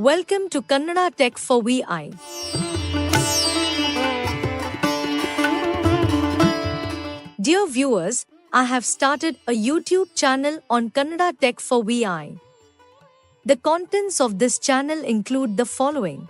Welcome to Kannada Tech for VI. Dear viewers, I have started a YouTube channel on Kannada Tech for VI. The contents of this channel include the following.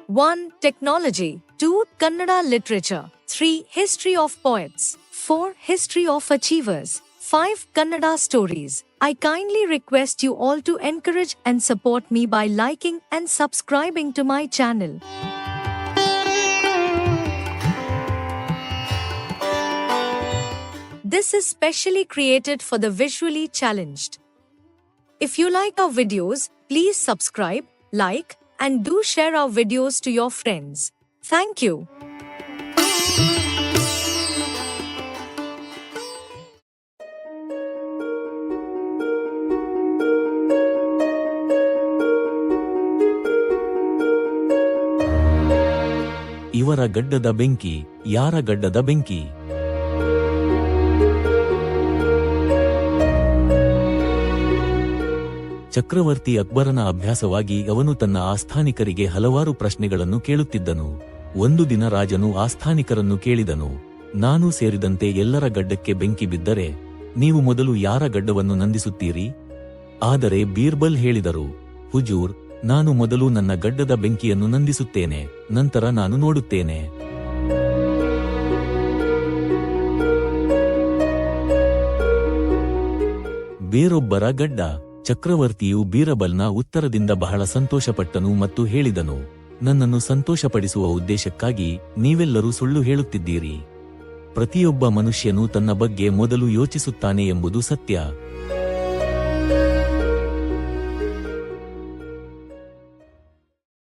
One, Technology. 2. Kannada Literature. 3. History of Poets. 4. History of Achievers. 5. Kannada Stories. I kindly request you all to encourage and support me by liking and subscribing to my channel. This is specially created for the visually challenged. If you like our videos, please subscribe, like, and do share our videos to your friends. Thank you. ಇವರ ಗಡ್ಡದ ಬೆಂಕಿ, ಯಾರ ಗಡ್ಡದ ಬೆಂಕಿ? ಚಕ್ರವರ್ತಿ ಅಕ್ಬರನ ಅಭ್ಯಾಸವಾಗಿ ಅವನು ತನ್ನ ಆಸ್ಥಾನಿಕರಿಗೆ ಹಲವಾರು ಪ್ರಶ್ನೆಗಳನ್ನು ಕೇಳುತ್ತಿದ್ದನು. ಒಂದು ದಿನ ರಾಜನು ಆಸ್ಥಾನಿಕರನ್ನು ಕೇಳಿದನು, ನಾನು ಸೇರಿದಂತೆ ಎಲ್ಲರ ಗಡ್ಡಕ್ಕೆ ಬೆಂಕಿ ಬಿದ್ದರೆ ನೀವು ಮೊದಲು ಯಾರ ಗಡ್ಡವನ್ನು ನಂದಿಸುತ್ತೀರಿ? ಆದರೆ ಬೀರ್ಬಲ್ ಹೇಳಿದರು, ಹುಜೂರ್, ನಾನು ಮೊದಲು ನನ್ನ ಗಡ್ಡದ ಬೆಂಕಿಯನ್ನು ನಂದಿಸುತ್ತೇನೆ, ನಂತರ ನಾನು ನೋಡುತ್ತೇನೆ. ಬೇರೊಬ್ಬರ ಗಡ್ಡ. ಚಕ್ರವರ್ತಿಯು ಬೀರಬಲ್ನ ಉತ್ತರದಿಂದ ಬಹಳ ಸಂತೋಷಪಟ್ಟನು ಮತ್ತು ಹೇಳಿದನು, ನನ್ನನ್ನು ಸಂತೋಷಪಡಿಸುವ ಉದ್ದೇಶಕ್ಕಾಗಿ ನೀವೆಲ್ಲರೂ ಸುಳ್ಳು ಹೇಳುತ್ತಿದ್ದೀರಿ. ಪ್ರತಿಯೊಬ್ಬ ಮನುಷ್ಯನು ತನ್ನ ಬಗ್ಗೆ ಮೊದಲು ಯೋಚಿಸುತ್ತಾನೆ ಎಂಬುದು ಸತ್ಯ.